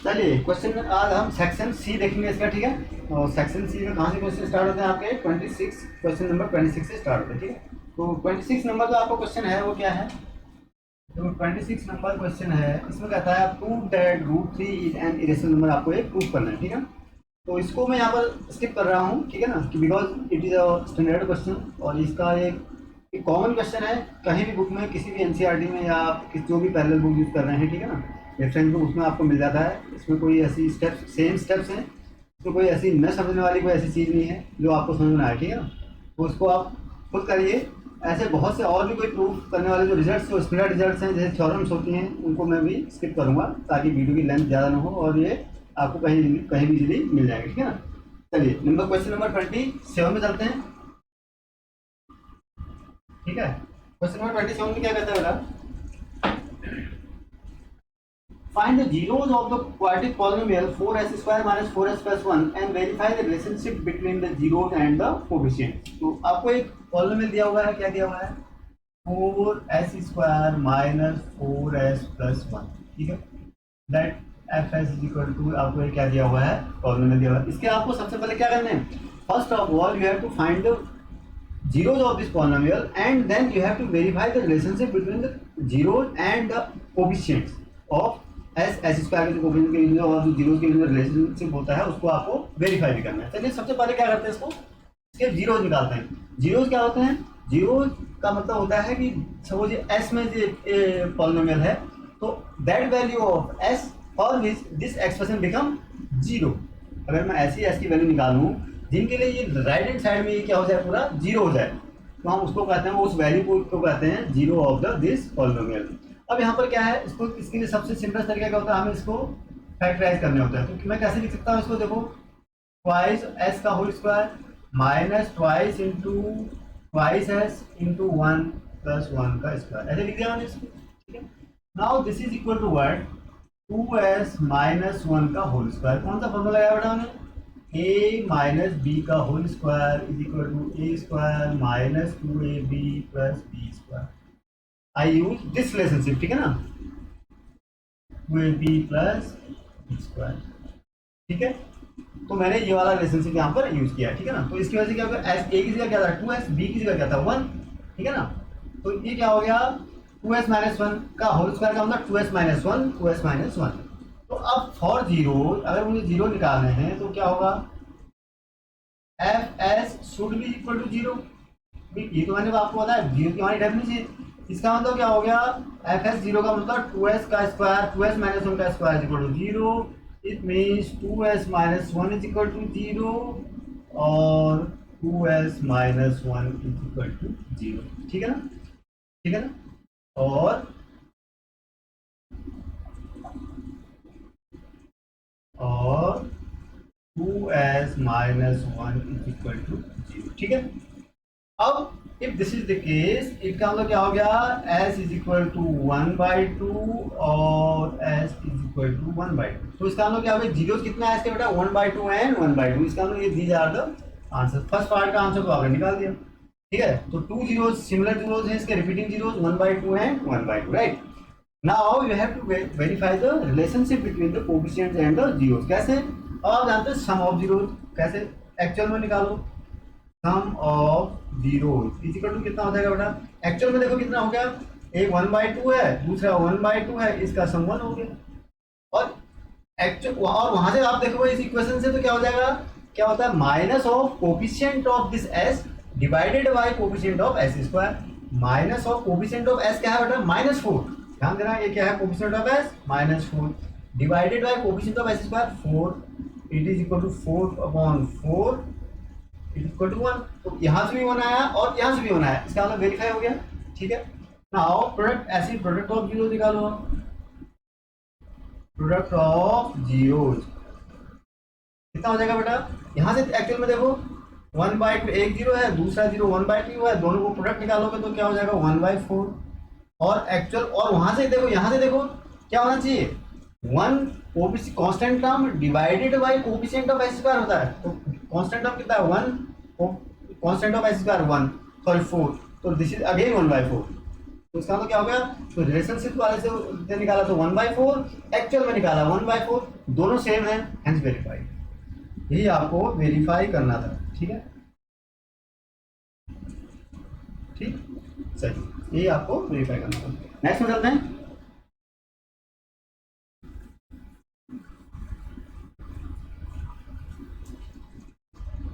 चलिए क्वेश्चन आज हम सेक्शन सी देखेंगे इसका, ठीक है। और सेक्शन सी में कहाँ से क्वेश्चन स्टार्ट होते हैं आपके 26, क्वेश्चन नंबर 26 से स्टार्ट होते हैं, ठीक है। तो 26 नंबर जो आपका क्वेश्चन है वो क्या है, जो 26 नंबर क्वेश्चन है इसमें कहता है prove that root 3 is an irrational number. आपको एक प्रूव करना है, ठीक है। तो इसको मैं यहाँ पर स्किप कर रहा हूँ, ठीक है ना, कि because it is a standard question और इसका एक कॉमन क्वेश्चन है कहीं भी बुक में, किसी भी एनसीईआरटी में या जो भी पैरेलल बुक यूज़ कर रहे हैं, ठीक है ना, रेफरेंस बुक, उसमें आपको मिल जाता है। इसमें कोई ऐसी स्टेप्स, सेम स्टेप्स हैं, तो कोई ऐसी न समझने वाली कोई ऐसी चीज़ नहीं है जो आपको समझ में आए, ठीक है ना। तो उसको आप खुद करिए। ऐसे बहुत से और भी कोई प्रूफ करने वाले जो रिजल्ट्स, जो स्टैंडर्ड रिजल्ट्स हैं, जैसे थ्योरम्स होती हैं, उनको मैं भी स्किप करूँगा ताकि वीडियो की लेंथ ज़्यादा ना हो और ये आपको कहीं भी इजीली मिल जाएगा, ठीक है ना। चलिए क्वेश्चन नंबर 27 में चलते हैं, ठीक है। क्वेश्चन नंबर 27 में क्या कहता है बेटा, find the zeros of the quadratic polynomial 4s square minus 4s plus 1 and verify the relationship between the zeros and the coefficients। तो आपको एक पॉलिनोमियल दिया हुआ है, क्या दिया हुआ है, 4s square minus 4s plus 1, ठीक है। That fs is equal to, आपको क्या दिया हुआ है, पॉलिनोमियल दिया हुआ है। इसके आपको सबसे पहले क्या करना है, first of all you have to find the zeros of this polynomial and then you have to verify the relationship between the zeros and the coefficients of s square के जो कोफिशिएंट के और जो जीरोस के बीच relationship होता है उसको आपको वेरीफाई भी करना है। चलिए सबसे पहले क्या करते हैं, इसको इसके जीरोस निकालते हैं। जीरोस क्या होते हैं, जीरोस का मतलब होता है कि सपोज एस में पॉलिनोमियल है तो that value of S for which this expression become zero. अगर मैं ऐसी एस की वैल्यू निकालूं जिनके लिए ये राइट हैंड साइड में ये क्या हो जाए, पूरा जीरो हो जाए, तो हम उसको कहते हैं, उस वैल्यू को कहते हैं zero of the this polynomial. अब यहाँ पर क्या है, इसको इसके लिए सबसे सिंपल तरीका क्या होता है, हमें इसको फैक्टराइज करने होता है। तो मैं कैसे लिख सकता हूँ इसको, देखो ट्वाइस एस का whole square minus twice into twice S into 1 plus 1 का स्क्वायर, ऐसे लिख दिया मैंने इसको, ठीक है। Now this is equal to what, 2s minus 1 का होल स्क्वायर। कौन सा फॉर्मूला लगाया बेटा हमने, a माइनस बी का whole square is equal to A square minus 2ab plus B square. I use this relationship, ठीक है ना, 2ab प्लस बी स्क्वायर, ठीक है। तो मैंने ये वाला रिलेशनशिप यहाँ पर यूज किया, ठीक है ना। तो इसकी वजह से क्या होगा, एस ए की जगह क्या था 2s, बी की जगह क्या था 1, ठीक है ना। तो ये क्या हो गया, 2s माइनस 1 का होल स्क्वायर का मतलब 2s माइनस 1, 2s माइनस 1। तो अब फॉर जीरो, अगर मुझे जीरो निकालने हैं तो क्या होगा, F S should be equal to zero. ये तो मैंने आपको बताया, जीरो की हमारी डेफिनेशन, इसका मतलब क्या हो गया, एफ एस जीरो का मतलब 2s का स्क्वायर, 2s माइनस 1 का square equal to zero. It means 2s minus 1 is equal to zero और 2s minus 1 is equal to zero, ठीक है ना, ठीक है ना। और 2s minus 1 is equal to zero, ठीक है। अब if this is the case, इसका मतलब क्या हो गया, s इज इक्वल टू 1/2 और s इज इक्वल टू 1/2। तो इसका मतलब क्या हो गया, जीरो कितना है इसके बेटा, 1/2 एंड 1/2। इसका मतलब ये these are the answer. First part का आंसर तो आपने निकाल दिया, ठीक है। तो 2 जीरोस सिमिलर जीरोस हैं इसके, repeating zeros 1/2 and 1/2, right. Now you have to verify the relationship between the coefficients and the zeros. कैसे, अब आप जानते हैं सम ऑफ जीरोस कैसे एक्चुअल में निकालो, sum of zeros is equal to कितना हो जाएगा बेटा, एक्चुअल में देखो कितना हो गया, एक 1/2 है, दूसरा 1/2 है, इसका सम 1 हो गया। और एक्चुअल, और वहां से आप देखो इस इक्वेशन से तो क्या हो जाएगा, क्या होता है, minus of coefficient of this s divided by coefficient of s square. Minus of coefficient of s क्या है बेटा, -4। ध्यान देना, ये क्या है, coefficient of s -4 divided by coefficient of s square 4। It is equal to 4/4 is equal to 1। तो यहाँ से भी 1 आया और यहाँ से भी 1 आया, इसका मतलब वेरीफाई हो गया, ठीक है। नाउ प्रोडक्ट, ऐसी प्रोडक्ट ऑफ जीरो निकालो, प्रोडक्ट ऑफ जीरोस कितना हो जाएगा बेटा, यहाँ से एक्चुअल में देखो 1/2, एक जीरो है, दूसरा जीरो 1/2 है, दोनों को प्रोडक्ट निकालोगे तो क्या हो जाएगा 1/4। और एक्चुअल, और वहां से देखो, यहाँ से देखो क्या होना चाहिए, 1 constant term divided by coefficient of s square होता है। तो कांस्टेंट टर्म कितना है 1, constant of s square 1, sorry 4, तो दिस इज अगेन 1/4। तो इसका मतलब क्या हो गया, तो रिलेशनशिप वाले से निकाला तो 1/4, एक्चुअल में निकाला 1/4, दोनों सेम है, हेंस वेरीफाइड। यही आपको वेरीफाई करना था, ठीक है, ठीक, सही, यही आपको वेरीफाई करना था। नेक्स्ट में चलते हैं।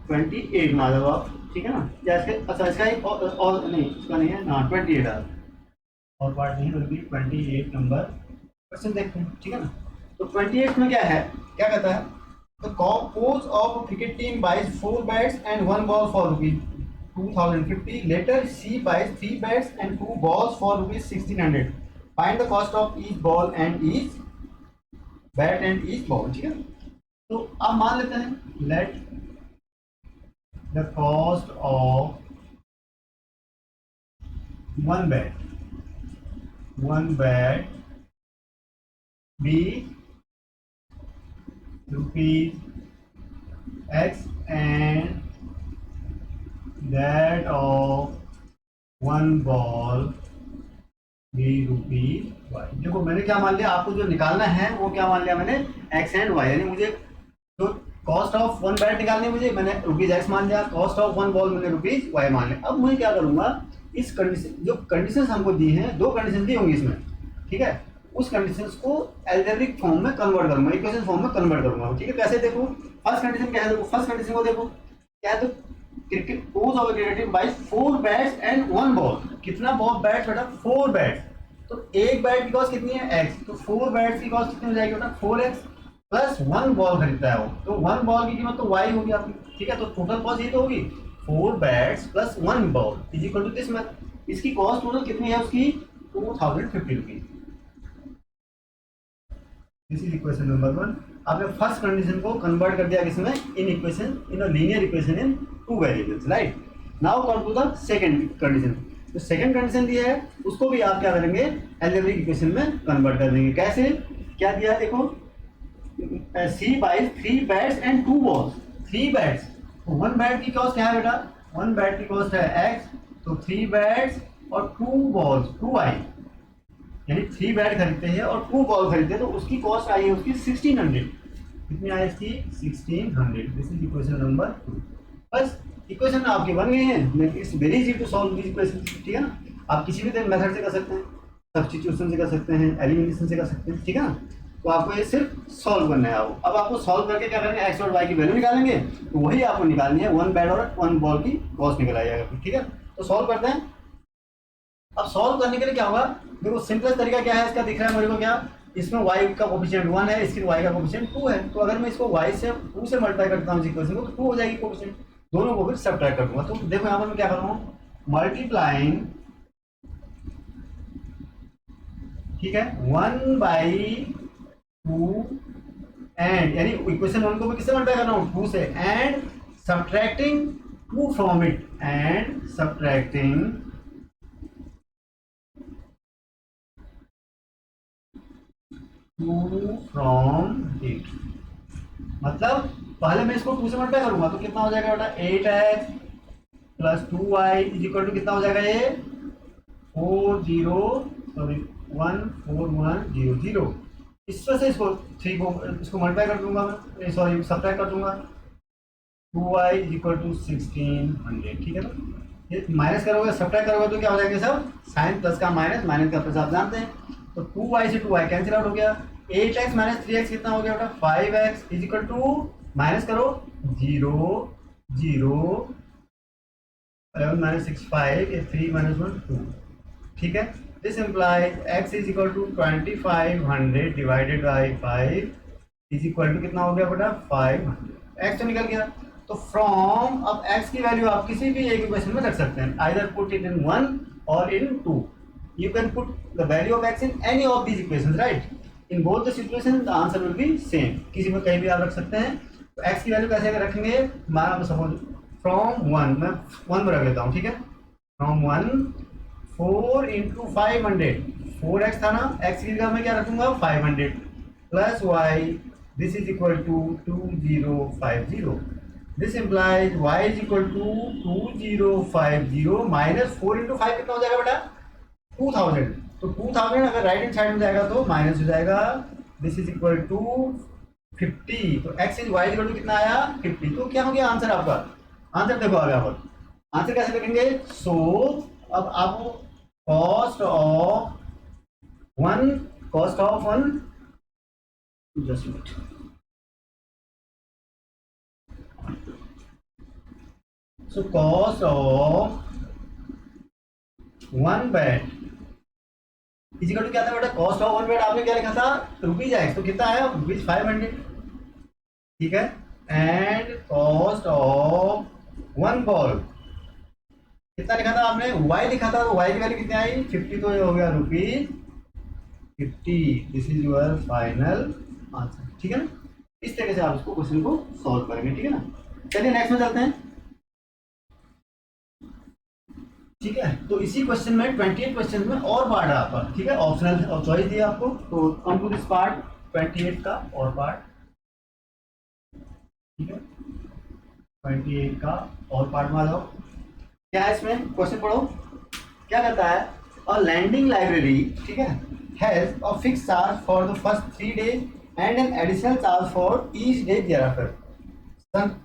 ट्वेंटी एट मान लो आप, ठीक है ना, या इसके अच्छा इसका एक और नहीं, इसका नहीं है, हाँ 28 है, और पार्ट नहीं बल्कि 28 नंबर क्वेश्चन देखते हैं, ठीक है ना। तो 28 में क्या है, क्या कहता है, the coach of cricket team buys 4 bats and 1 ball for rupees 2050, later she buys 3 bats and 2 balls for rupees 1600, find the cost of each ball and each bat and each ball, ठीक है। तो आप मान लेते हैं, let the cost of one bat be rupees X and that of one ball be rupees Y। देखो मैंने क्या मान लिया, आपको जो निकालना है वो क्या मान लिया मैंने, X एंड Y, यानी मुझे जो कॉस्ट ऑफ वन बैट निकालनी है मुझे, मैंने रुपीज X मान लिया, कॉस्ट ऑफ वन बॉल मैंने रुपीज Y मान लिया। अब मैं क्या करूंगा, इस कंडीशन, जो कंडीशंस हमको दी हैं, दो कंडीशन दी होंगी इसमें, ठीक है, उस कंडीशंस को अलजेब्रिक फॉर्म में कन्वर्ट करूंगा, इक्वेशन फॉर्म में कन्वर्ट करूंगा, ठीक है। कैसे देखो, फर्स्ट कंडीशन क्या है, देखो फर्स्ट कंडीशन को देखो क्या है, तो cricket coach of cricket team buy 4 bats and 1 ball, कितना बॉल बैट्स बेटा, 4 बैट्स, तो एक बैट की कॉस्ट कितनी है X, तो 4 बैट्स की कॉस्ट कितनी हो जाएगी बेटा 4X, प्लस 1 बॉल खरीदता है वो, तो 1 बॉल की कीमत तो Y होगी आपकी, ठीक है। तो टोटल कॉस्ट ये तो होगी 4 bats plus 1 ball is equal to this math, इसकी कॉस्ट टोटल कितनी है उसकी 2050 rupees. This is equation number 1। आपने फर्स्ट कंडीशन को कन्वर्ट कर दिया किसमें, in equation, in a linear equation in 2 variables, right. Now come to the second condition. तो सेकंड कंडीशन दिया है उसको भी आप क्या करेंगे, अलजेब्रिक इक्वेशन में कन्वर्ट कर देंगे। कैसे, क्या दिया है देखो, C by 3 bats and 2 balls, 3 bats, तो 1 बैट की कॉस्ट क्या है बेटा, 1 बैट की कॉस्ट है X, तो 3 बैट्स और 2 बॉल्स 2i, यानी 3 बैट खरीदते हैं और 2 बॉल खरीदते हैं, तो उसकी कॉस्ट आई है उसकी 1600, कितनी आई इसकी 1600। This is equation number 2। बस इक्वेशन आपके बन गए हैं, it's very easy to solve this equation, ठीक है ना। आप किसी भी मेथड से कर सकते हैं, सब्स्टिट्यूशन से कर सकते हैं, एलिमिनेशन से कर सकते हैं, ठीक है ना। तो आपको ये सिर्फ सॉल्व करना है। अब आपको सॉल्व करके क्या करेंगे, एक्स और वाई की वैल्यू निकालेंगे, तो वही आपको निकालनी है, 1 बैट और 1 बॉल की कॉस्ट निकल आएगा, ठीक है। तो सॉल्व करते हैं। अब सॉल्व करने के लिए क्या होगा, देखो सिंपलेस्ट तरीका क्या है इसका, दिख रहा है मेरे को क्या, इसमें y का कोफिशिएंट 1 है, इसकी y का कोफिशिएंट 2 है, तो अगर मैं इसको y से 2 से मल्टीप्लाई करता हूँ इक्वेशन को, तो 2 हो जाएगी कोफिशिएंट, दोनों को फिर सब्ट्रैक्ट कर दूंगा। तो देखो यहाँ पर मैं क्या कर रहा हूँ, मल्टीप्लाइंग, ठीक है, 1/2 एंड, यानी इक्वेशन 1 को मैं किससे मल्टीप्लाई कर रहा हूँ 2 से, and subtracting 2 from it, and subtracting 2 from it, मतलब पहले मैं इसको 2 से मल्टीप्लाई करूंगा तो कितना हो जाएगा बेटा 8x plus 2y is equal to कितना हो जाएगा ये 14100। इस वजह से इसको 3 को इसको मल्टीप्लाई कर दूंगा मैं, सॉरी सब्ट्रैक्ट कर दूंगा, 2y इज इक्वल टू 1600, ठीक है। ना ये माइनस करोगे सब्ट्रैक्ट करोगे तो क्या हो जाएगा सब, साइन प्लस का माइनस, माइनस का प्लस आप जानते हैं, तो 2y से 2y कैंसिल आउट हो गया, 8x माइनस 3x कितना हो गया बेटा 5x is equal to, minus करो 0 0 11 माइनस 6 5, 3 माइनस 1 2, ठीक है। This implies x is equal to 2500 divided by 5 is equal to कितना हो गया बेटा 500, x तो निकल गया। तो फ्रॉम, अब x की वैल्यू आप किसी भी एक इक्वेशन में रख सकते हैं, आइदर पुट इट इन 1 और इन 2, you can put the value of x in any of these equations, right? In both the situations the answer will be same, किसी में कहीं भी आप रख सकते हैं। तो x की वैल्यू कैसे रखेंगे, हमारा सपोज फ्रॉम 1, मैं 1 में रख लेता हूँ, ठीक है, फ्रॉम 1 4 इंटू 500, 4x था ना, x की जगह मैं क्या रखूंगा 500 plus y, this is equal to 2050, this implies y is equal to 2050 minus 4 into 5 कितना हो जाएगा बेटा 2000, तो 2000 अगर राइट हैंड साइड में जाएगा तो माइनस हो जाएगा, दिस इज इक्वल टू 50, तो x is Y equal to कितना आया 50, तो क्या हो गया आंसर आपका, आंसर देखो आ गया, पर आंसर कैसे लिखेंगे, सो अब आप cost of one, cost of one, just minute, so cost of one bat is equal to क्या था बेटा, कॉस्ट ऑफ वन बेड आपने क्या लिखा था रुपीज एक्स, तो कितना आया रुपीज 500, ठीक है, and cost of one ball कितना लिखा था आपने, वाई लिखा था, तो वाई की वैल्यू कितनी आई 50, तो ये हो गया rupees 50, this is your final answer, ठीक है ना। इस तरीके से आप इसको क्वेश्चन को सॉल्व करेंगे, ठीक है ना। चलिए नेक्स्ट में चलते हैं, ठीक है। तो इसी क्वेश्चन में 28 क्वेश्चन में और पार्ट है आपका, ठीक है, ऑप्शनल चॉइस दिया आपको, तो कम टू दिस पार्ट 28 का और पार्ट, ठीक है, 28 का और पार्ट में आ जाओ। क्या है इसमें, क्वेश्चन पढ़ो, क्या कहता है, अ लैंडिंग लाइब्रेरी, ठीक है, has a fix charge for the first 3 days and an additional charge for each day thereafter.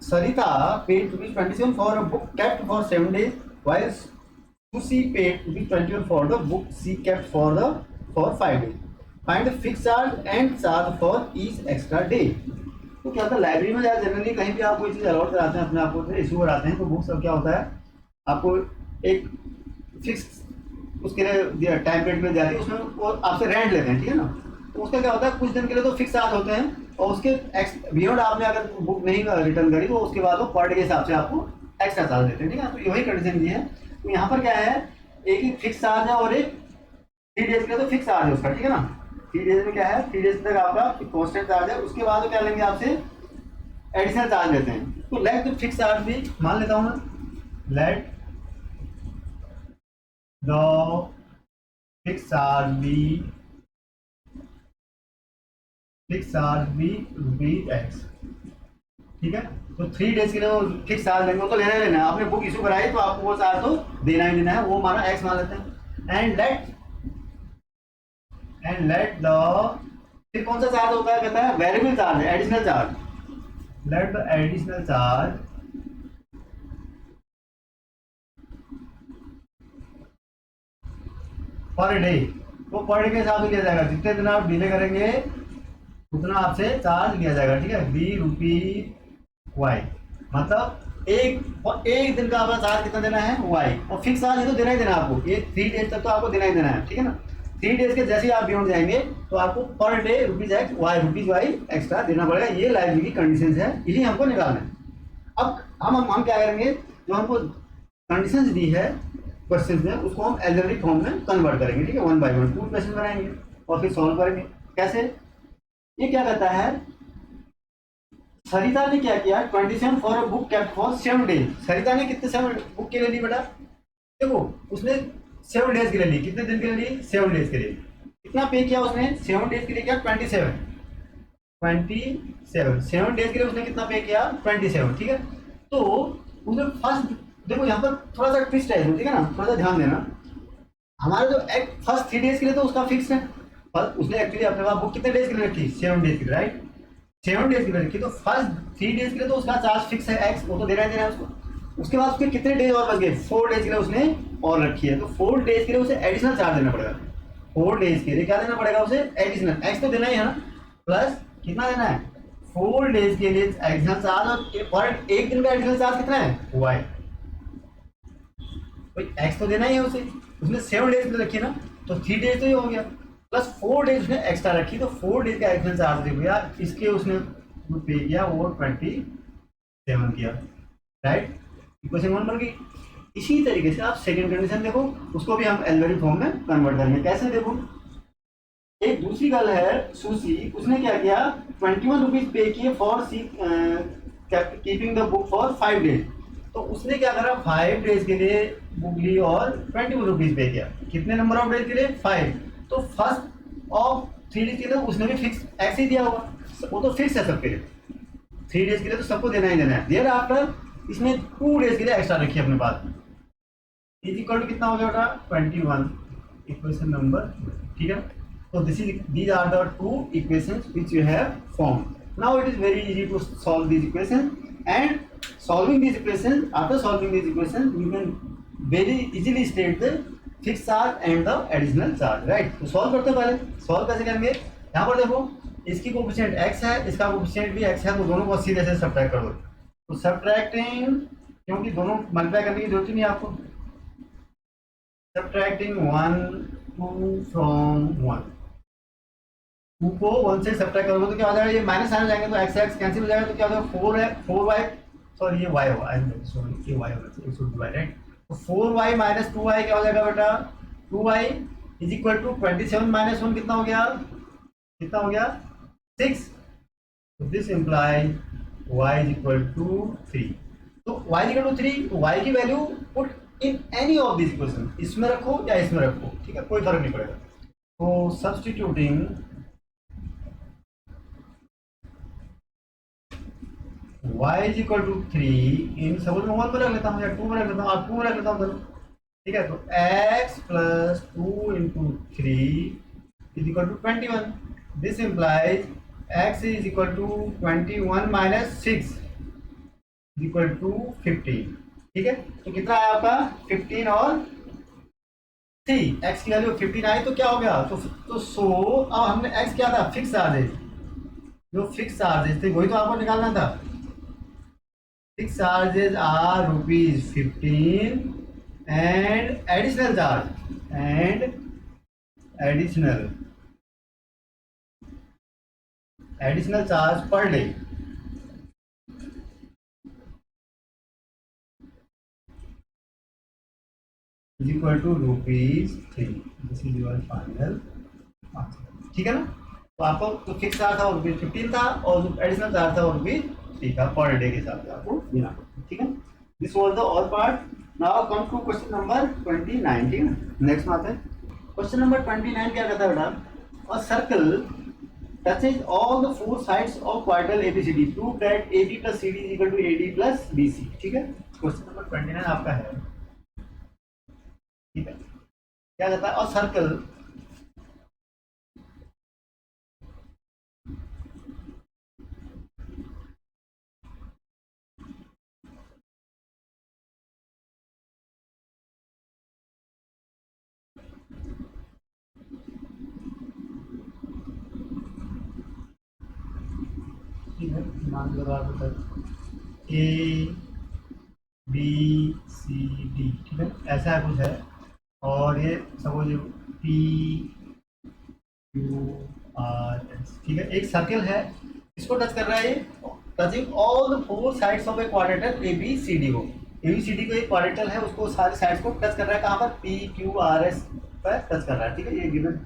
Sarita paid ₹27 for a book kept for 7 days, while Susie paid ₹21 for the book she kept for 5 days. Find the fixed charge and charge for each extra day. तो क्या होता है, library में जाए generally कहीं भी आप कोई चीज़ अलॉट कराते हैं अपने आप को, इशू कराते हैं, तो बुक्स क्या होता है आपको एक फिक्स उसके लिए टाइम पीरियड में जाती है, उसमें वो आपसे रेंट लेते हैं, ठीक है ना। तो उसका क्या होता है कुछ दिन के लिए तो फिक्स चार्ज होते हैं, और उसके बियॉन्ड आपने अगर बुक नहीं रिटर्न करी तो उसके बाद वो पर डे के हिसाब से आपको एक्स्ट्रा चार्ज देते हैं, ठीक है। तो यही कंडीशन दी है। तो यहाँ पर क्या है, एक ही फिक्स चार्ज है और एक 3 days का तो फिक्स चार्ज है उसका, ठीक है ना। 3 days में क्या है, 3 days तक आपका कॉन्स्टेंट चार्ज है, उसके बाद क्या लेंगे आपसे एडिशनल चार्ज लेते हैं। तो लेट द फिक्स चार्ज भी मान लेता हूँ मैं, लेट द फिक्स चार्ज भी रुपीज एक्स, ठीक है। तो 3 days के लिए वो फिक्स चार्ज लेंगे, वो तो लेना ही लेना है, आपने बुक इशू कराई तो आपको वो चार्ज तो देना ही देना है, वो माना एक्स मान लेते हैं। एंड लेट द, फिर कौन सा चार्ज होता है, कहता है वेरिएबल चार्ज है, additional charge, let the additional charge per day, वो पर डे के हिसाब से लिया जाएगा, जितने दिन आप डिले करेंगे उतना आपसे चार्ज लिया जाएगा, ठीक है, बी रुपी वाई, मतलब एक दिन का आपका चार्ज कितना देना है वाई, और फिक्स चार्ज ये तो देना ही देना है आपको, ये 3 days तक तो आपको देना ही देना है, ठीक है ना। 3 days के जैसे ही आप बियॉन्ड जाएंगे तो आपको per day rupees X Y extra देना पड़ेगा, ये लाइब्रेरी की कंडीशन है, इन्हीं हमको निकालना है। अब हम क्या करेंगे, जो हमको कंडीशन दी है क्वेश्चन में उसको हम एल्जेब्रिक फॉर्म में कन्वर्ट करेंगे, ठीक है, 1 by 1 2 क्वेश्चन बनाएंगे और फिर सॉल्व करेंगे। कैसे, ये क्या कहता है, सरिता ने क्या किया, 27 for a book kept for 7 days। सरिता ने कितने 7 बुक के लिए ली बेटा, देखो उसने 7 days के लिए ली, कितने दिन के लिए ली 7 days के लिए, कितना पे किया उसने 7 days के लिए किया 27 7 days के लिए उसने कितना पे किया 27, ठीक है। तो उसने फर्स्ट, देखो यहाँ पर थोड़ा सा ट्विस्ट है, ठीक है ना, थोड़ा सा ध्यान देना, हमारा जो फर्स्ट 3 days के लिए तो उसका फिक्स है, पर उसने एक्चुअली अपने पास बुक कितने डेज के लिए रखी 7 days के लिए, राइट, 7 days के लिए रखी, तो फर्स्ट 3 days के लिए तो उसका चार्ज फिक्स है एक्स, वो तो देना ही देना है उसको। उसके बाद उसके कितने डेज और बच गए, 4 days के लिए उसने और रखी है, तो 4 days के लिए उसे एडिशनल चार्ज देना पड़ेगा, 4 days के लिए क्या देना पड़ेगा उसे एडिशनल, एक्स तो देना ही है ना, प्लस कितना देना है 4 days के लिए एडिशनल चार्ज, और पर एक दिन का एडिशनल चार्ज कितना है वाई, एक्स तो देना ही है उसे, उसने 7 days के लिए रखी है ना, तो 3 days तो ये हो गया, प्लस 4 days उसने एक्स्ट्रा रखी, तो 4 days का एडिशनल चार्ज दे दिया, इसके उसने पे किया वो 27 किया, राइट, इक्वेशन 1 बन गई। इसी तरीके से आप सेकंड कंडीशन देखो, उसको भी हम एल्जेब्रिक फॉर्म में कन्वर्ट करेंगे। कैसे देखो, एक दूसरी गर्ल है सुशी, उसने क्या किया 21 रुपीज पे किए for she keeping the book for 5 days, तो उसने क्या करा 5 days के लिए बुक ली और 21 रुपीज पे किया, कितने नंबर ऑफ डेज के लिए 5, तो फर्स्ट ऑफ 3 days के लिए उसने भी फिक्स ऐसे ही दिया होगा, वो तो फिक्स है सबके लिए, 3 days के लिए तो सबको देना ही देना है। देयर आफ्टर इसने 2 days के लिए एक्स्ट्रा रखी अपने पास, इज इक्वल टू कितना हो गया बेटा 21, इक्वेशन नंबर, ठीक है। तो these are the two equations which you have formed. Now it is very easy to solve these equations, and solving these equations, after solving these equations you can very easily state the fixed charge and the additional charge, right? तो solve करते हैं, पहले solve कैसे करेंगे। यहाँ पर देखो इसकी कोफिशिएंट x है, इसका कोफिशिएंट भी x है, तो दोनों को सीधे से सब्ट्रैक्ट कर दो। तो सब्ट्रैक्टिंग, क्योंकि दोनों मल्टीप्लाई करने की जरूरत ही नहीं है आपको, सब्ट्रैक्टिंग 1 2 फ्रॉम 1, 2 को 1 से सब्ट्रैक्ट करोगे तो क्या हो जाएगा, ये माइनस साइन हो जाएंगे तो x x कैंसिल हो जाएगा, तो क्या हो जाएगा 4 है 4y, सॉरी ये y होगा, सॉरी ये y होगा, it should be y, right. तो 4y माइनस 2y क्या हो जाएगा बेटा, 2y is equal to 27 minus 1 कितना हो गया, 6। तो this imply y is equal to 3। तो y इज इक्वल टू 3, तो y की value put in any of this equation, इसमें रखो या इसमें रखो, ठीक है, कोई फर्क नहीं पड़ेगा। तो substituting y is equal to 3 in, suppose मैं 1 में रख लेता हूँ या 2 में रख लेता हूँ, आप 2 में रख लेता हूँ चलो, ठीक है। तो x plus 2 into 3 is equal to 21। This implies x is equal to 21 minus 6 is equal to 15, ठीक है। तो कितना आया आपका 15 और 3, x की वैल्यू 15 आई, तो क्या हो गया, तो सो अब हमने x क्या था, फिक्स चार्जेस, जो फिक्स चार्जेस थे वही तो आपको निकालना था। Fix charges are ₹15 and additional charge and additional charge per day is equal to ₹3। This is your final answer, ठीक है ना। तो आपको तो फिक्स चार्ज था ₹15 था, और जो एडिशनल चार्ज था वो ₹3 था पर डे के हिसाब से आपको देना, ठीक है। This was the all part. Now come to question number 29, ठीक है। नेक्स्ट में आते हैं क्वेश्चन नंबर 29। क्या कहता है बेटा, a circle touches all the 4 sides of quadrangle ABCD, prove that AB plus CD is equal to AD plus BC, ठीक है। क्वेश्चन नंबर 29 आपका है, ठीक है। क्या कहता है, और सर्कल मान लगा ए बी सी डी, ठीक है, ऐसा कुछ है। और ये suppose P Q R S, ठीक है, एक सर्कल है, इसको टच कर रहा है, touching all the 4 sides of a quadrilateral A B C D को, ए बी सी डी को एक क्वाड्रेंटल है, उसको सारे साइड्स को टच कर रहा है, कहाँ पर, पी क्यू आर एस पर टच कर रहा है, ठीक है, ये given.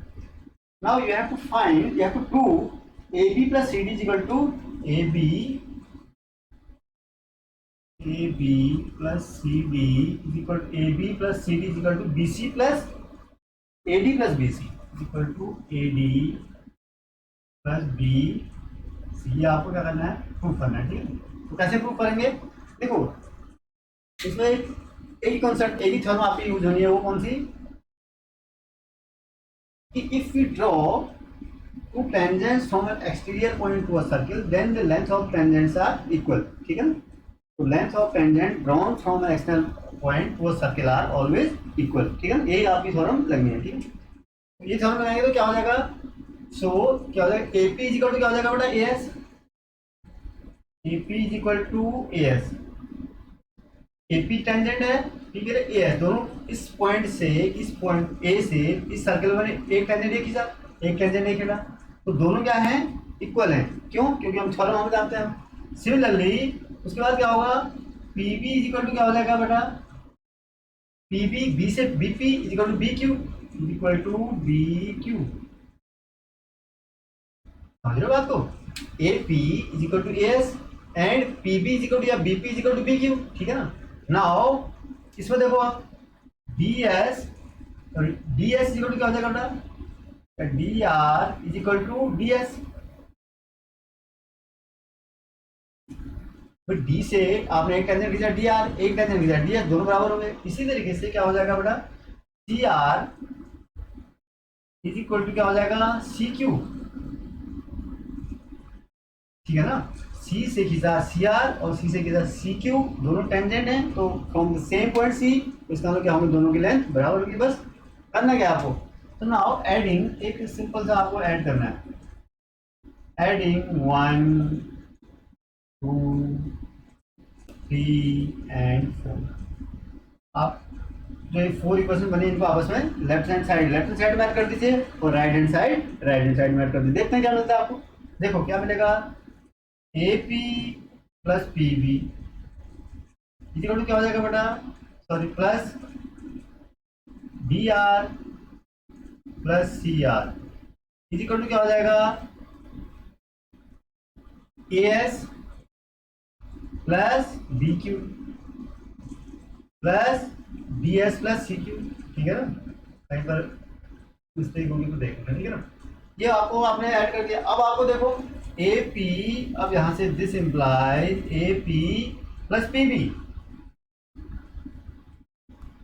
Now you have to find, you have to prove A B plus C D is equal to A B plus CD is equal to AB plus CD is equal to BC plus AD plus BC is equal to AD plus BC। ये आपको क्या करना है, proof करना है, ठीक है। तो कैसे प्रूफ करेंगे, देखो इसमें एक ही कॉन्सेप्ट, एक ही थ्योरम आपकी यूज होनी है, वो कौन सी, कि if we draw 2 tangents from an exterior point to a circle, then the length of tangents are equal, ठीक है। तो length of tangent drawn from an external point to a circle are always equal, ठीक है, यही आपकी theorem लगनी है, ठीक है। तो ये थ्योरम लगाएंगे तो क्या हो जाएगा, सो क्या हो जाएगा, एपी इज इक्वल टू क्या हो जाएगा बेटा, AS, AP is equal to AS, AP tangent है, ठीक है, एएस, दोनों इस पॉइंट से, इस पॉइंट ए से इस सर्कल में एक टेंजेंट एक खींचा, एक टेंजेंट एक खींचा, तो दोनों क्या है, इक्वल हैं, क्यों, क्योंकि हम थ्योरम हम जानते हैं। सिमिलरली उसके बाद क्या होगा, पीबी इज इक्वल टू क्या हो जाएगा बेटा, पीबी बी से BP is equal to B Q is equal to B Q, समझ रहे हो बात को, A P is equal to S and PB is equal to या BP is equal to B Q, ठीक है ना। नाउ इसमें देखो आप D S is equal to क्या हो जाएगा बेटा, D R is equal to D S, तो डी से आपने एक टेंजेंट खींचा डी आर, एक टेंजेंट खींचा डी एस, दोनों बराबर हो गए। इसी तरीके से क्या हो जाएगा बेटा, D R is equal to क्या हो जाएगा, सी क्यू, ठीक है ना। सी से खींचा सी आर और सी से खींचा सी क्यू, दोनों टेंजेंट हैं, तो from the same point C, इसका मतलब क्या होंगे, दोनों की लेंथ बराबर होगी। बस करना क्या आपको, तो नाउ एडिंग, एक सिंपल सा आपको ऐड करना है, एडिंग 1 2 3 एंड 4। आप जो ये 4 इक्वेशन बने इनको आपस में लेफ्ट हैंड साइड मैच कर दीजिए और राइट हैंड साइड मैच कर दीजिए। देखते हैं क्या मिलता है आपको। देखो क्या मिलेगा, A P plus P B equal to क्या हो जाएगा बेटा, sorry plus B R plus C R equal to क्या हो जाएगा, A S plus B Q plus B S plus C Q, ठीक है ना। कहीं पर मिस्टेक होगी तो देखना, ठीक है ना। ये आपको आपने ऐड कर दिया। अब आपको देखो ए पी, अब यहां से this implies A P plus P B,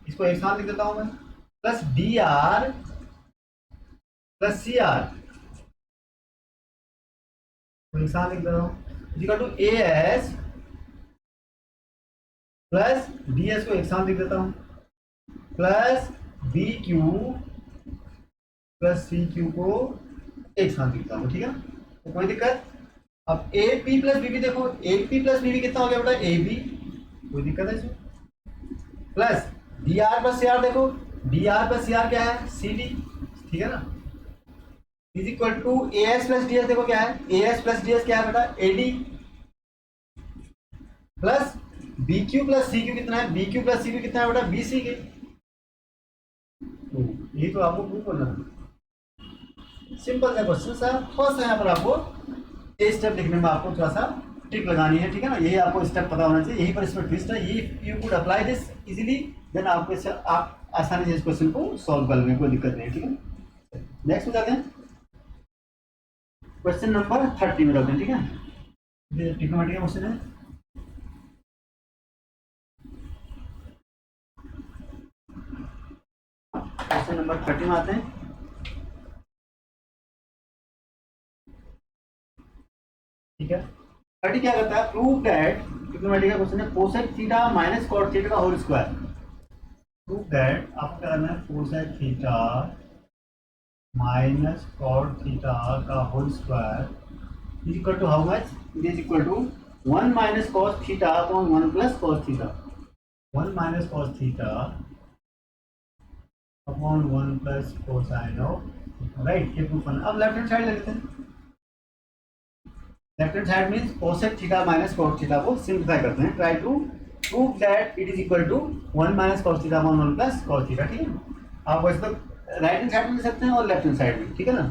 इसको एक साथ लिख देता हूं मैं, plus D R plus C R एक साथ लिख देता हूं, equal to A S plus D S को एक साथ लिख देता हूं, plus B Q plus C Q को एक साथ लिखता हूं, ठीक है। तो कोई दिक्कत। अब A P plus B B देखो, A P plus B B कितना हो गया बेटा, ए बी, कोई दिक्कत है इसमें। Plus D R plus C R देखो, D R plus C R क्या है, सी डी, ठीक है ना। Is equal to A S plus D S देखो क्या है, A S plus D S क्या है बेटा, A D, plus B Q plus C Q कितना है, B Q plus C Q कितना है बेटा, बी सी के। ये तो आपको प्रूव करना है, सिंपल सा क्वेश्चन सर। फर्स्ट यहाँ पर आपको ये स्टेप लिखने में आपको थोड़ा सा ट्रिक लगानी है, ठीक है ना। यही आपको स्टेप पता होना चाहिए, यही पर इसमें ट्विस्ट है। ये you could apply this easily, then आपको आप आसानी से इस क्वेश्चन को सॉल्व कर लेंगे, कोई दिक्कत नहीं है, ठीक है। नेक्स्ट में जाते हैं, क्वेश्चन नंबर 30 में जाते हैं, ठीक है। ये ट्रिग्नोमेट्री का क्वेश्चन है। क्वेश्चन नंबर 30 में आते हैं, ठीक है। 30 क्या करता है, प्रूव दैट, ट्रिग्नोमेट्री का क्वेश्चन है, cosec theta minus cot theta का होल स्क्वायर। प्रूव दैट आपको क्या करना है, cosec theta minus cot theta का whole square is equal to how much, it is equal to 1 minus cos theta upon 1 plus cos theta, 1 minus cos theta upon 1 plus cosine of, right. ये proof करना। अब left hand side ले लेते हैं। Left hand side means cosec theta minus cot theta को simplify करते हैं। Try to prove that it is equal to 1 minus cos theta upon 1 plus cos theta, ठीक है। आप वैसे तो राइट हैंड साइड में ले सकते हैं और लेफ्ट हैंड साइड में, ठीक है ना।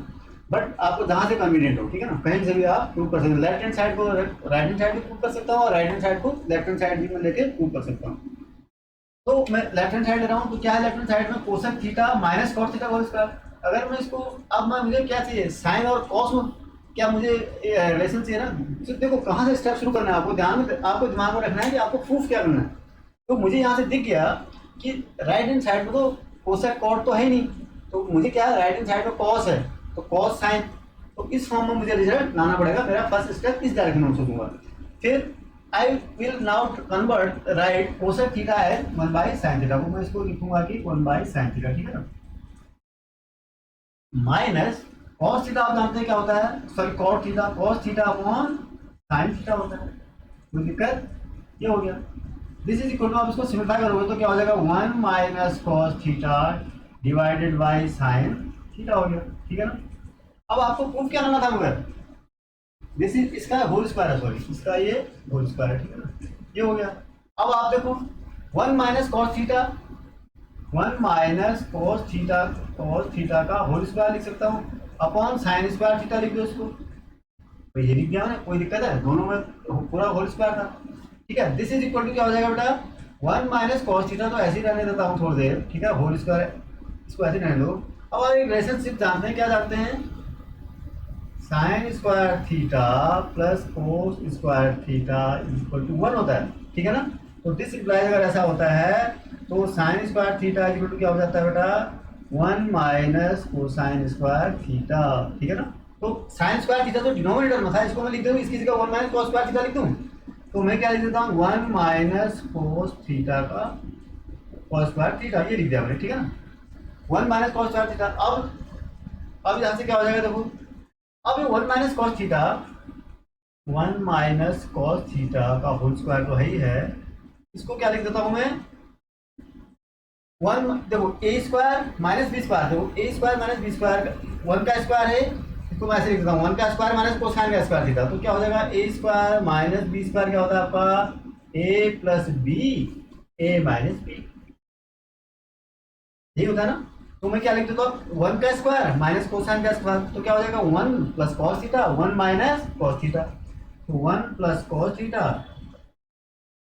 बट आपको जहां से कन्वीनियंट हो, ठीक है ना, कहीं से भी आप प्रूव कर सकते हैं। लेफ्ट हैंड साइड को राइट हैंड साइड भी प्रूव कर सकता हूँ और राइट हैंड साइड को लेफ्ट हैंड साइड भी मैं लेके प्रूव कर सकता हूँ। तो मैं लेफ्ट हैंड साइड ले रहा हूँ, तो क्या है लेफ्ट हैंड साइड में, cosec theta minus cos theta whole square. अगर मैं इसको, अब मैं मुझे क्या चाहिए, साइन और कॉस में क्या मुझे रिलेशन चाहिए ना। तो देखो कहाँ से स्टेप शुरू करना है, आपको ध्यान में, आपको दिमाग में रखना है कि आपको प्रूफ क्या करना है। तो मुझे यहाँ से दिख गया कि राइट हैंड साइड में तो कोसेक कॉट तो है नहीं, तो मुझे क्या है, राइट हैंड साइड में कॉस है, तो कॉस साइन, तो इस फॉर्म में मुझे रिजल्ट लाना पड़ेगा। मेरा फर्स्ट स्टेप इस डायरेक्शन में सोचूंगा। फिर I will now convert right cosec theta as 1 by sine theta को मैं इसको लिखूंगा कि 1 बाई साइन थीटा, ठीक है ना। माइनस कॉस थीटा आप जानते हैं क्या होता है, sorry cot theta, cos theta upon sine theta होता है। कोई दिक्कत, ये हो गया। दिस इज इक्वल टू, आप इसको सिंप्लीफाई करोगे तो क्या हो जाएगा, 1 minus cos theta divided by sine theta हो गया, ठीक है ना। अब आपको प्रूफ क्या लाना था, मगर दिस इज, इसका होल स्क्वायर है, सॉरी इसका ये होल स्क्वायर है, ठीक है ना। ये हो गया। अब आप देखो 1 minus cos theta, 1 minus cos theta का होल स्क्वायर लिख सकता हूँ अपॉन साइन स्क्वायर थीटा लिख दो इसको, तो ये लिख दिया मैंने, कोई दिक्कत है, दोनों में पूरा होल स्क्वायर था, ठीक है। दिस इज इक्वल टू क्या हो जाएगा बेटा, 1 माइनस कॉस थीटा तो ऐसे ही रहने देता हूँ थोड़ी देर, ठीक है, होल स्क्वायर इसको ऐसे रहने दो। अब आप एक रिलेशनशिप जानते हैं, क्या जानते हैं, sine square theta plus cos square theta equal to 1 होता है, ठीक है ना। तो दिस इम्प्लाइज अगर ऐसा होता है तो sine square theta equal to क्या हो जाता है बेटा, 1 माइनस कोसाइन स्क्वायर थीटा, ठीक है ना। तो साइन स्क्वायर थीटा तो डिनोमिनेटर में था, इसको मैं लिख दूँ इसकी जगह 1 माइनस कॉस स्क्वायर थीटा लिख दूँ। तो मैं क्या लिख देता हूँ 1 माइनस कोस थीटा का कॉस स्क्वायर थीटा, ये लिख दिया मैंने, ठीक है ना। 1 माइनस कॉस स्क्वायर थीटा। अब यहाँ से क्या हो जाएगा देखो, अब ये 1 minus cos theta, 1 minus cos theta का होल स्क्वायर तो है ही है, इसको क्या लिख देता हूँ मैं 1, देखो ए स्क्वायर माइनस बी स्क्वायर, देखो ए स्क्वायर माइनस बी स्क्वायर 1 का स्क्वायर है, इसको मैं ऐसे लिख देता हूँ 1 का स्क्वायर माइनस कोसाइन का स्क्वायर थीटा। तो क्या हो जाएगा ए स्क्वायर माइनस बी स्क्वायर क्या होता है आपका ए plus b, a minus B, यही होता है ना। तो मैं क्या लिख देता हूँ 1 का स्क्वायर माइनस कोसाइन का स्क्वायर, तो क्या हो जाएगा 1 plus cos theta, 1 minus cos theta, तो 1 plus cos theta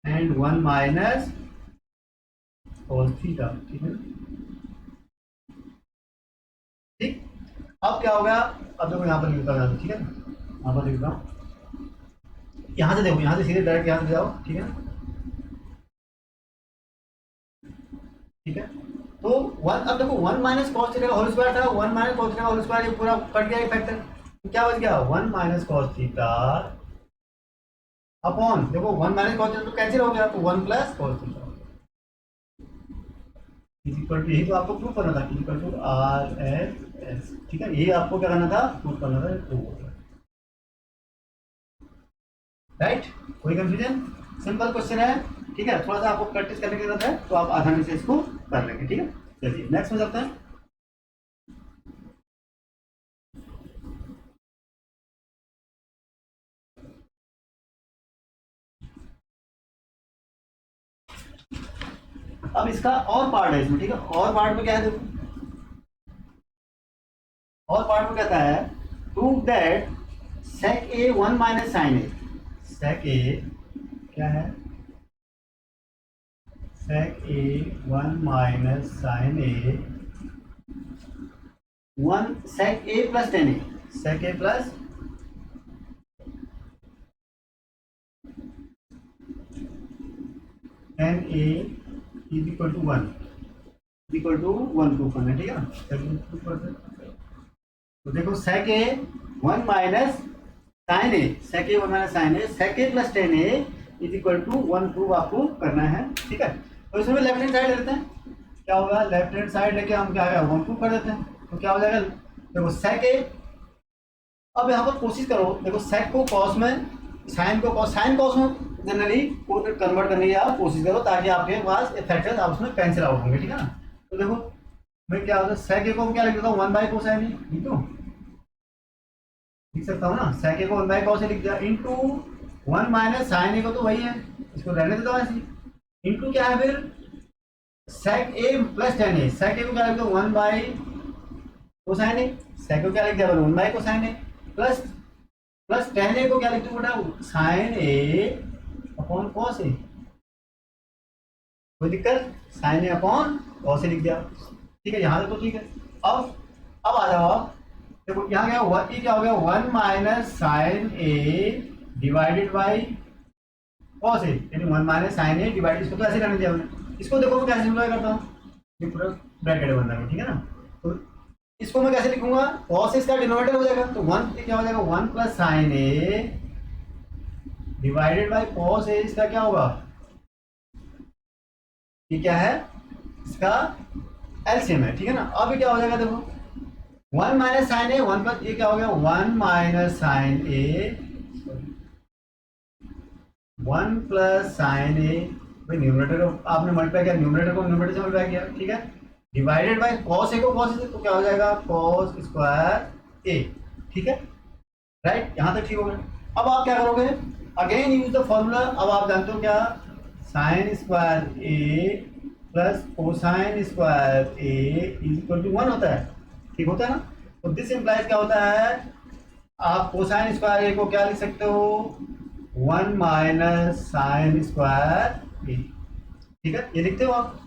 and 1 minus cos theta, ठीक है। ठीक, अब क्या हो गया, अब देखो यहाँ पर लिखता हूँ, ठीक है ना, यहाँ पर लिखता हूँ, यहाँ से देखो, यहाँ से सीधे डायरेक्ट यहाँ से जाओ, ठीक है, ठीक है। तो 1, अब देखो 1 माइनस कॉस थीटा का होल स्क्वायर था, 1 माइनस कॉस थीटा का होल स्क्वायर, ये पूरा कट गया फैक्टर, तो क्या बच गया 1 माइनस कॉस थीटा अपॉन, देखो 1 माइनस कॉस थीटा तो कैंसिल हो गया, तो 1 plus cos theta is equal to, यही तो आपको प्रूव करना था, equal to R S S, ठीक है, यही आपको क्या करना था, प्रूव करना था, प्रूव, राइट। कोई कंफ्यूजन, सिंपल क्वेश्चन है, ठीक है, थोड़ा सा आपको प्रैक्टिस करने की जरूरत है, तो आप आसानी से इसको कर लेंगे, ठीक है। चलिए नेक्स्ट में चलते हैं। अब इसका और पार्ट है इसमें, ठीक है, और पार्ट में क्या है देखो, और पार्ट में कहता है prove that sec a 1 minus sine A, sec a क्या है, sec a 1 minus sine A, 1 sec a plus tan A, sec a plus tan A is equal to 1, equal to 1 proof करना है, ठीक है ना। तो देखो sec a 1 minus sine A, sec a 1 minus sine A, sec a plus tan A is equal to 1 proof आपको करना है, ठीक है। तो इसमें लेफ्ट हैंड साइड लेते हैं, क्या होगा, लेफ्ट हैंड साइड लेके हम क्या है 1 प्रूफ कर देते हैं, तो क्या हो जाएगा, देखो sec a, अब यहाँ पर कोशिश करो, देखो sec को cos में, साइन को cos, साइन cos में जनरली कन्वर्ट करने की आप कोशिश करो, ताकि आपके पास फैक्टर्स आप उसमें कैंसिल आउट होंगे, ठीक है ना। तो देखो मैं क्या होता है sec a को क्या लिख देता हूँ 1 बाई कोसाइन ए, लिख दो, लिख सकता हूँ ना, sec a को 1 बाई cos ए लिख दिया, इंटू 1 माइनस साइन ए को तो वही है, इसको रहने देता हूँ ऐसे, इंटू क्या है फिर sec a plus tan A, sec a को क्या लिख दो 1 बाई कोसाइन ए, sec को क्या लिख दिया 1 by cosine A, plus plus tan A को क्या लिख दो बेटा sine A upon cos A, कोई दिक्कत, sine A upon cos A लिख दिया, ठीक है, यहाँ से तो ठीक है। अब आ जाओ आप, देखो यहाँ क्या हुआ, ये क्या हो गया 1 minus sine A divided by cos A, यानी 1 माइनस साइन ए डिवाइड, इसको तो ऐसे करने दिया हमने, इसको देखो मैं कैसे सिंप्लीफाई करता हूँ, ये पूरा ब्रैकेट है बंदा में, ठीक है ना। तो इसको मैं कैसे लिखूंगा, कॉस इसका डिनोमिनेटर हो जाएगा, तो 1 क्या हो जाएगा 1 plus sine A divided by cos A, इसका क्या होगा, ये क्या है इसका एलसीएम है, ठीक है ना। अब ये क्या हो जाएगा देखो 1 माइनस साइन ए 1 प्लस, ये क्या हो गया 1 minus sine A 1 plus sine ए, भाई न्यूमरेटर को आपने मल्टीप्लाई किया, न्यूमरेटर को न्यूमरेटर से मल्टीप्लाई किया, ठीक है, डिवाइडेड बाय कॉस ए को कॉस ए, तो क्या हो जाएगा कॉस स्क्वायर ए, ठीक है, राइट, यहाँ तक ठीक हो गया। अब आप क्या करोगे, अगेन यूज द फॉर्मूला, अब आप जानते हो क्या, sine square A plus cosine square A is equal to 1 होता है, ठीक होता है ना। तो दिस इम्प्लाइज क्या होता है, आप कोसाइन स्क्वायर ए को क्या लिख सकते हो 1 माइनस साइन स्क्वायर ए, ठीक है, ये लिखते हो आप।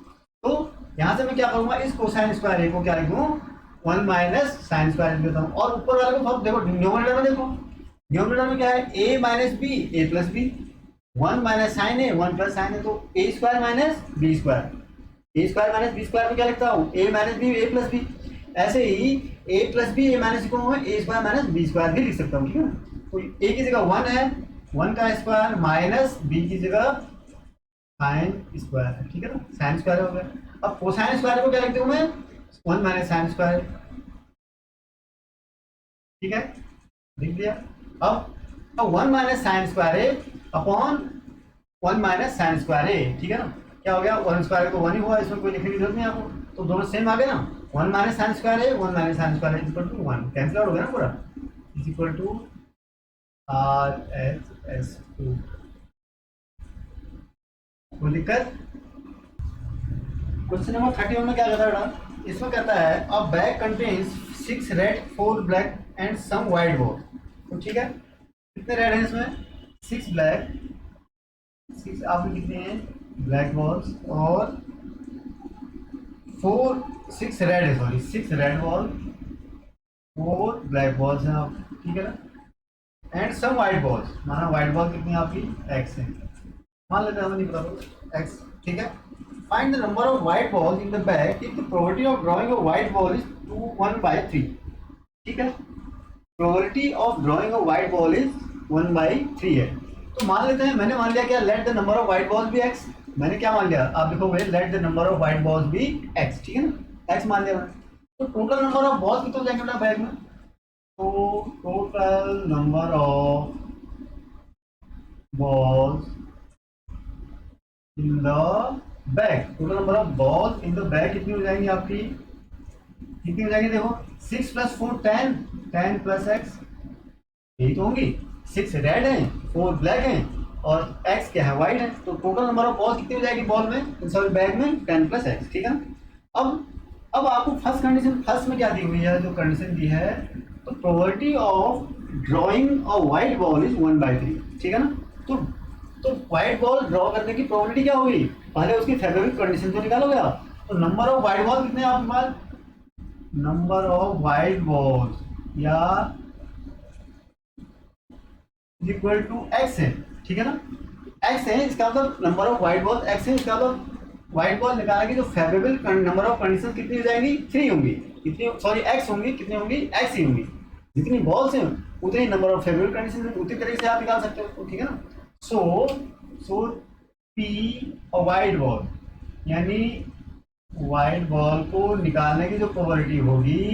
तो यहाँ से मैं क्या करूंगा, इस कोसाइन स्क्वायर ए को क्या लिखूं 1 माइनस साइन स्क्वायर देता हूँ, और ऊपर वाले को देखो न्यूमरेटर में, देखो न्यूमरेटर में क्या है a minus b a plus b, 1 minus sine A 1 plus sine A, तो a square minus b square, a square minus b square में क्या लिखता हूँ, a minus b a plus b. ऐसे ही a plus b a minus को मैं a square minus b square भी लिख सकता हूँ, ठीक है। तो ए की जगह 1 है, 1 का स्क्वायर माइनस बी की जगह साइन स्क्वायर है, ठीक है ना, साइन स्क्वायर हो गया। अब कोसाइन स्क्वायर को क्या लिखते हूँ मैं, 1 माइनस साइन स्क्वायर, ठीक है, लिख दिया। अब 1 माइनस साइन स्क्वायर ए अपॉन 1 माइनस साइन स्क्वायर ए, ठीक है ना, क्या हो गया, 1 स्क्वायर तो 1 ही हुआ, इसमें कोई लिखने की जरूरत नहीं आपको, तो दोनों सेम आ गए ना। 1 minus sine square A 1 minus sine square is equal to 1, cancel out हो गया ना पूरा, is equal to R H S 2। कोई दिक्कत? क्वेश्चन नंबर 31 में क्या कहता है बेटा, इसमें कहता है a bag contains 6 red 4 black and some white ball. तो ठीक है, कितने रेड हैं इसमें, 6 ब्लैक, 6 आपने कितने हैं ब्लैक बॉल्स, और 6 रेड है, sorry 6 red ball 4 black balls हैं आप, ठीक है ना, एंड सम वाइट बॉल्स, माना वाइट बॉल कितनी है आपकी x है, मान लेते हैं, हमें नहीं पता x, ठीक है। Find the number of white balls in the bag if the probability of drawing a white ball is 1/3, ठीक है, probability of drawing a white ball is 1/3 है। तो मान लेते हैं, मैंने मान लिया क्या, let the number of white balls भी x, मैंने क्या मान लिया, आप देखोगे let the number of white balls भी x, ठीक है ना, x मान लिया मैंने। तो टोटल नंबर ऑफ बॉल्स कितने हो जाएंगे अपना बैग में, तो total number of balls in the bag, total number of balls in the bag कितनी हो जाएंगी आपकी, कितनी हो जाएंगी, देखो 6 + 4 10, 10 + x, यही तो होंगी, 6 रेड हैं 4 ब्लैक हैं और x क्या है, वाइट है, तो टोटल नंबर ऑफ बॉल्स कितनी हो जाएगी बॉल में, सॉरी बैग में, 10 + x, ठीक है ना। अब आपको फर्स्ट कंडीशन, फर्स्ट में क्या दी हुई है, जो कंडीशन दी है, तो probability of drawing a white ball is 1/3, ठीक है ना। तो वाइट बॉल ड्रॉ करने की प्रोबेबिलिटी क्या होगी, पहले उसकी फेवरेबल कंडीशन तो निकालोगे आप, तो नंबर ऑफ वाइट बॉल कितने हैं आपके पास, नंबर ऑफ वाइट बॉल्स या इक्वल टू x है, ठीक है ना, x है, इसका मतलब number of white ball x है, इसका मतलब वाइट बॉल निकालने की जो फेवरेबल नंबर ऑफ कंडीशन कितनी हो जाएंगी, 3 होंगी, कितनी, सॉरी x होंगी, कितनी होंगी, x ही होंगी, जितनी बॉल्स हैं उतनी नंबर ऑफ फेवरेबल कंडीशन उतनी तरीके से आप निकाल सकते हो, ठीक है ना। सो P और वाइट बॉल, यानी वाइट बॉल को निकालने की जो प्रोबेबिलिटी होगी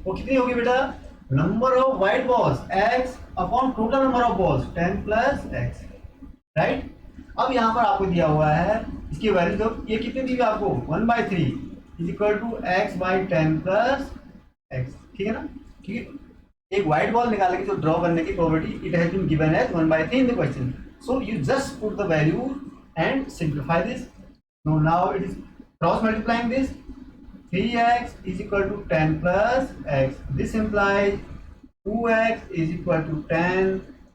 वो कितनी होगी बेटा, number of white balls x upon total number of balls 10 + x, right. अब यहाँ पर आपको दिया हुआ है इसकी वैल्यू, तो ये कितनी दी आपको 1/3 is equal to x/10 + x, ठीक है ना, ठीक है। एक वाइट बॉल निकालने की जो ड्रॉ करने की probability, it has been given as 1/3 in the question, so you just put the value and simplify this. Now it is cross multiplying this, 3x is equal to 10 + x. This implies 2x is equal to 10.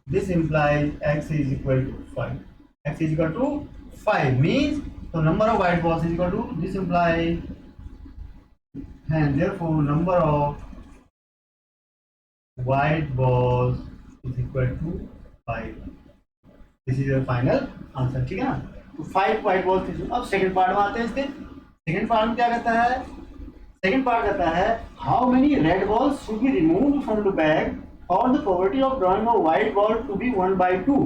This implies x is equal to 5. X is equal to 5 means the number of white balls is equal to, this implies, and therefore number of white balls is equal to 5. This is your final answer, ठीक है ना। तो 5 white balls। अब second part में आते हैं इसके। Second part में क्या कहता है, सेकंड पार्ट कहता है how many red balls should be removed from the bag for the probability of drawing a white ball to be 1/2,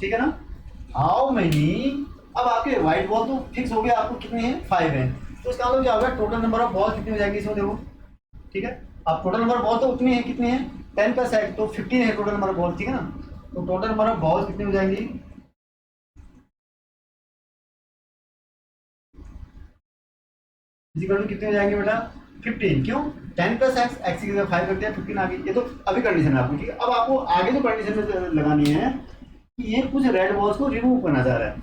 ठीक है ना। हाउ मेनी, अब आपके व्हाइट बॉल तो फिक्स हो गया, आपको कितने हैं 5 हैं, तो इसका मतलब क्या होगा, टोटल नंबर ऑफ बॉल कितनी हो जाएगी इसमें, देखो, ठीक है। अब टोटल नंबर ऑफ बॉल तो उतनी है, कितने हैं 10 + x, तो 15 है टोटल नंबर ऑफ बॉल, ठीक है ना। तो टोटल नंबर ऑफ बॉल्स कितनी हो जाएंगी, कितने हो जाएंगे बेटा 15, क्यों 10 + x, x की जगह 5 कर दिया, 15 आ गई। ये तो अभी कंडीशन है आपकी, ठीक है। अब आपको आगे जो कंडीशन में लगानी है कि ये कुछ रेड बॉल्स को रिमूव करना चाह रहा है,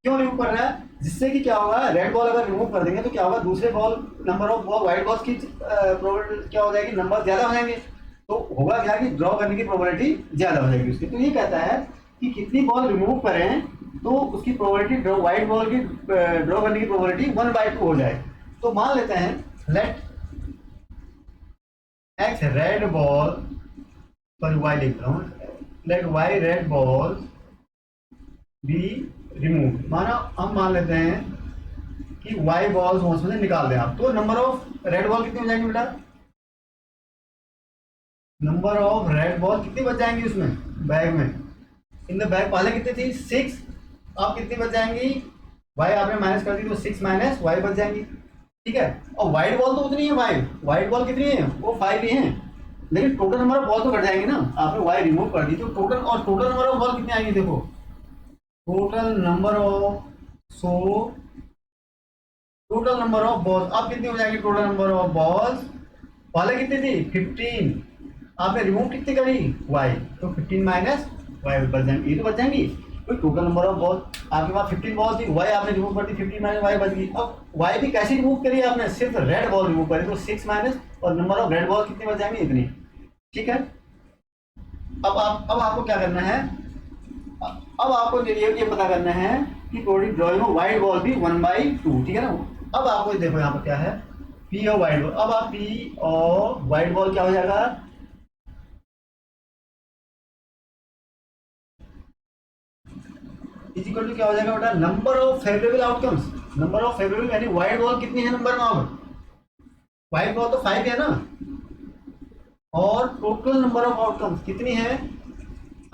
क्यों रिमूव कर रहा है, जिससे कि क्या होगा, रेड बॉल अगर रिमूव कर देंगे तो क्या होगा, दूसरे ball number of ball white balls की प्रोबेबिलिटी क्या हो जाएगी, नंबर ज्यादा हो जाएंगे, तो होगा क्या कि ड्रॉ करने की प्रोबेबिलिटी ज्यादा हो जाएगी उसकी। तो ये कहता है कि कितनी बॉल रिमूव करें तो उसकी प्रोबेबिलिटी व्हाइट बॉल की ड्रॉ करने की प्रोबेबिलिटी 1/2 हो जाए। तो मान लेते हैं let x red ball, sorry y लिख रहा हूँ, let y red ball be remove, माना हम मान लेते हैं कि वाई बॉल्स उसमें से निकाल दें आप, तो नंबर ऑफ रेड बॉल कितनी हो जाएंगी बेटा? नंबर ऑफ रेड बॉल कितनी बच जाएंगी उसमें बैग में? इन द बैग पहले कितनी थी 6, अब कितनी बच जाएंगी? वाई आपने माइनस कर दी तो 6 माइनस वाई बच जाएंगी, ठीक है। और वाइट बॉल तो उतनी है, वाइट बॉल कितनी है? वो 5 ही है, लेकिन टोटल नंबर ऑफ बॉल तो घट जाएंगे ना, आपने वाई रिमूव कर दी तो टोटल, और टोटल नंबर ऑफ बॉल कितनी आएंगी देखो, total number of, so total number of balls अब कितनी हो जाएगी? टोटल नंबर ऑफ बॉल्स पहले कितनी थी 15, आपने रिमूव कितनी करी वाई, तो 15 माइनस वाई बच जाएंगी, ये तो बच जाएंगी। तो टोटल नंबर ऑफ बॉल आपके पास 15 बॉल थी, वाई आपने रिमूव कर दी, 15 माइनस वाई बच गई। अब वाई भी कैसे रिमूव करी आपने? सिर्फ रेड बॉल रिमूव करी, तो 6 माइनस और नंबर ऑफ रेड बॉल कितनी बच जाएंगी? इतनी, ठीक है। अब आपको क्या करना है? अब आपको ये पता करना है कि टोटल ड्रॉइंग में वाइट बॉल भी 1/2, ठीक है ना। अब आपको देखो यहाँ पर क्या है, पी और वाइट बॉल, अब आप पी और वाइट बॉल क्या हो जाएगा? इज इक्वल टू क्या हो जाएगा बेटा? Number of favourable outcomes, number of favourable यानी वाइट बॉल कितनी है नंबर में? अब वाइट बॉल तो 5 है ना, और टोटल नंबर ऑफ आउटकम्स कितनी है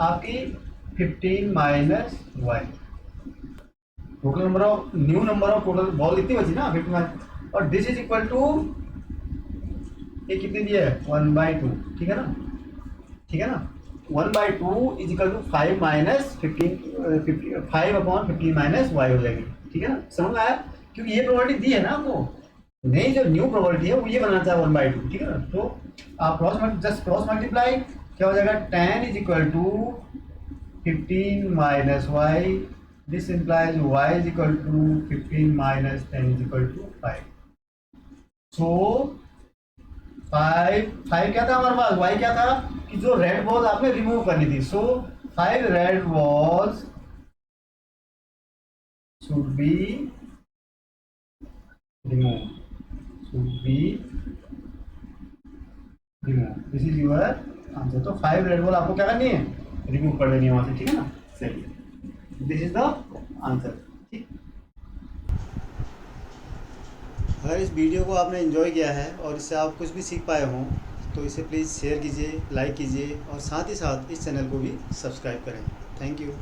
आपकी? 15 minus y, total number of, new number of total ball इतनी बची ना 15, और दिस इज इक्वल टू, ये कितनी दिया है? 1/2, ठीक है ना, ठीक है ना। 1/2 is equal to 5 minus 15, 5/15 minus y हो जाएगी, ठीक है ना। समझ में आया? क्योंकि ये प्रोबेबिलिटी दी है ना आपको, नहीं जो न्यू प्रोबेबिलिटी है वो ये बनाना चाहे 1/2, ठीक है ना। तो आप जस्ट क्रॉस मल्टीप्लाई, क्या हो जाएगा? 10 is equal to 15 minus y, this implies y is equal to 15 minus 10 is equal to 5। So 5 क्या था हमारे पास? y क्या था कि जो रेड बॉल आपने रिमूव करनी थी, सो 5 red balls should be remove, this is your answer. तो 5 रेड बॉल आपको क्या करनी है? रिमूव कर देनी है वहां से, ठीक है ना। सही, दिस इज द आंसर, ठीक। अगर इस वीडियो को आपने एंजॉय किया है और इससे आप कुछ भी सीख पाए हों तो इसे प्लीज़ शेयर कीजिए, लाइक कीजिए और साथ ही साथ इस चैनल को भी सब्सक्राइब करें। Thank you.